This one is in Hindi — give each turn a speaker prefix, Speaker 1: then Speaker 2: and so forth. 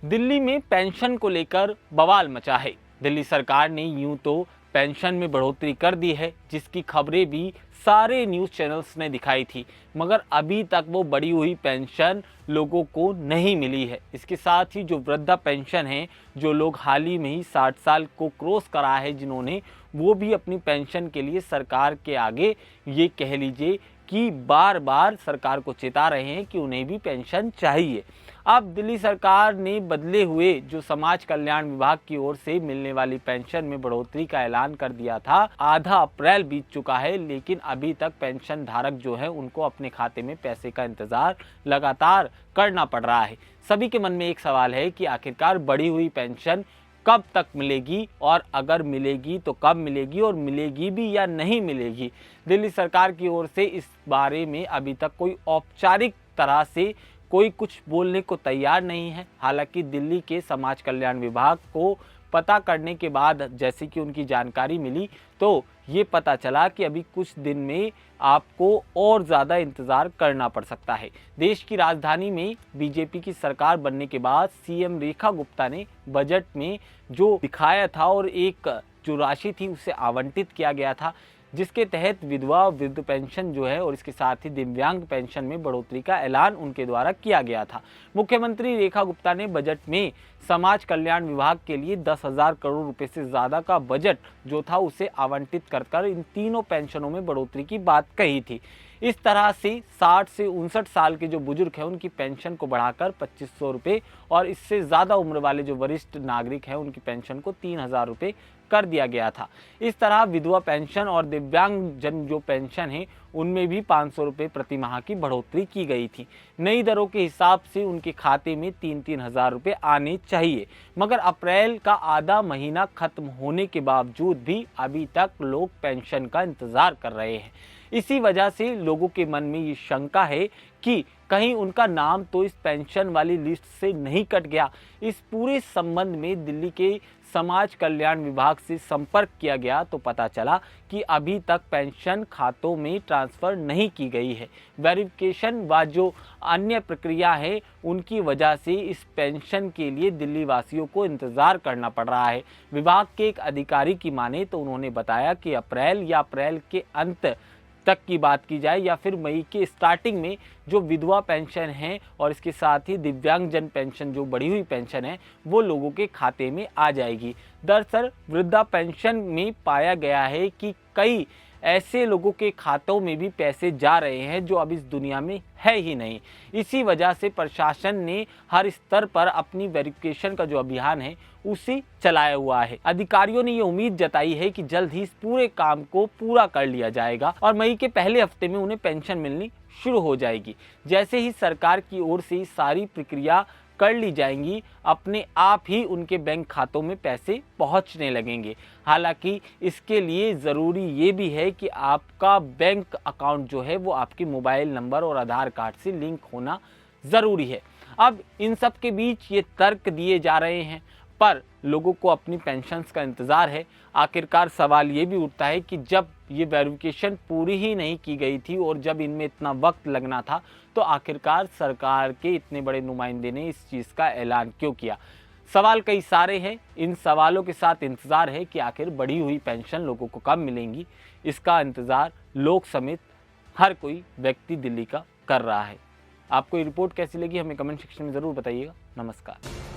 Speaker 1: दिल्ली में पेंशन को लेकर बवाल मचा है। दिल्ली सरकार ने यूं तो पेंशन में बढ़ोतरी कर दी है, जिसकी खबरें भी सारे न्यूज़ चैनल्स ने दिखाई थी, मगर अभी तक वो बढ़ी हुई पेंशन लोगों को नहीं मिली है। इसके साथ ही जो वृद्धा पेंशन है, जो लोग हाल ही में ही 60 साल को क्रॉस करा है जिन्होंने, वो भी अपनी पेंशन के लिए सरकार के आगे ये कह लीजिए कि बार बार सरकार को चेता रहे हैं कि उन्हें भी पेंशन चाहिए। अब दिल्ली सरकार ने बदले हुए जो समाज कल्याण विभाग की ओर से मिलने वाली पेंशन में बढ़ोतरी का ऐलान कर दिया था। आधा अप्रैल बीत चुका है, लेकिन अभी तक पेंशन धारक जो है उनको अपने खाते में पैसे का इंतजार लगातार करना पड़ रहा है। सभी के मन में एक सवाल है कि आखिरकार बढ़ी हुई पेंशन कब तक मिलेगी, और अगर मिलेगी तो कब मिलेगी, और मिलेगी भी या नहीं मिलेगी। दिल्ली सरकार की ओर से इस बारे में अभी तक कोई औपचारिक तरह से कोई कुछ बोलने को तैयार नहीं है। हालांकि दिल्ली के समाज कल्याण विभाग को पता करने के बाद जैसे कि उनकी जानकारी मिली, तो ये पता चला कि अभी कुछ दिन में आपको और ज़्यादा इंतज़ार करना पड़ सकता है। देश की राजधानी में बीजेपी की सरकार बनने के बाद सीएम रेखा गुप्ता ने बजट में जो दिखाया था और एक जो राशि थी उसे आवंटित किया गया था, जिसके तहत विधवा वृद्ध पेंशन जो है और इसके साथ ही दिव्यांग पेंशन में बढ़ोतरी का ऐलान उनके द्वारा किया गया था। मुख्यमंत्री रेखा गुप्ता ने बजट में समाज कल्याण विभाग के लिए 10,000 करोड़ रुपए से ज़्यादा का बजट जो था उसे आवंटित कर इन तीनों पेंशनों में बढ़ोतरी की बात कही थी। इस तरह से 60 से 59 साल के जो बुजुर्ग हैं उनकी पेंशन को बढ़ाकर 2,500 रुपये, और इससे ज़्यादा उम्र वाले जो वरिष्ठ नागरिक हैं उनकी पेंशन को 3,000 रुपये कर दिया गया था। इस तरह विधवा पेंशन और दिव्यांग जन जो पेंशन है उनमें भी 500 रुपये प्रति माह की बढ़ोतरी की गई थी। नई दरों के हिसाब से उनके खाते में 3-3 हज़ार रुपये आने चाहिए, मगर अप्रैल का आधा महीना खत्म होने के बावजूद भी अभी तक लोग पेंशन का इंतजार कर रहे हैं। इसी वजह से लोगों के मन में ये शंका है कि कहीं उनका नाम तो इस पेंशन वाली लिस्ट से नहीं कट गया। इस पूरे संबंध में दिल्ली के समाज कल्याण विभाग से संपर्क किया गया तो पता चला कि अभी तक पेंशन खातों में ट्रांसफ़र नहीं की गई है। वेरिफिकेशन व जो अन्य प्रक्रिया है उनकी वजह से इस पेंशन के लिए दिल्ली वासियों को इंतज़ार करना पड़ रहा है। विभाग के एक अधिकारी की माने तो उन्होंने बताया कि अप्रैल या अप्रैल के अंत तक की बात की जाए या फिर मई के स्टार्टिंग में जो विधवा पेंशन है और इसके साथ ही दिव्यांगजन पेंशन जो बढ़ी हुई पेंशन है वो लोगों के खाते में आ जाएगी। दरअसल वृद्धा पेंशन में पाया गया है कि कई ऐसे लोगों के खातों में भी पैसे जा रहे हैं जो अब इस दुनिया में है ही नहीं। इसी वजह से प्रशासन ने हर स्तर पर अपनी वेरिफिकेशन का जो अभियान है उसे चलाया हुआ है। अधिकारियों ने ये उम्मीद जताई है कि जल्द ही इस पूरे काम को पूरा कर लिया जाएगा और मई के पहले हफ्ते में उन्हें पेंशन मिलनी शुरू हो जाएगी। जैसे ही सरकार की ओर से सारी प्रक्रिया कर ली जाएंगी, अपने आप ही उनके बैंक खातों में पैसे पहुंचने लगेंगे। हालांकि इसके लिए ज़रूरी ये भी है कि आपका बैंक अकाउंट जो है वो आपके मोबाइल नंबर और आधार कार्ड से लिंक होना ज़रूरी है। अब इन सब के बीच ये तर्क दिए जा रहे हैं, पर लोगों को अपनी पेंशन्स का इंतज़ार है। आखिरकार सवाल ये भी उठता है कि जब ये वेरिफिकेशन पूरी ही नहीं की गई थी और जब इनमें इतना वक्त लगना था, तो आखिरकार सरकार के इतने बड़े नुमाइंदे ने इस चीज़ का ऐलान क्यों किया। सवाल कई सारे हैं। इन सवालों के साथ इंतज़ार है कि आखिर बढ़ी हुई पेंशन लोगों को कब मिलेंगी। इसका इंतज़ार लोग समेत हर कोई व्यक्ति दिल्ली का कर रहा है। आपको ये रिपोर्ट कैसी लगी हमें कमेंट सेक्शन में ज़रूर बताइएगा। नमस्कार।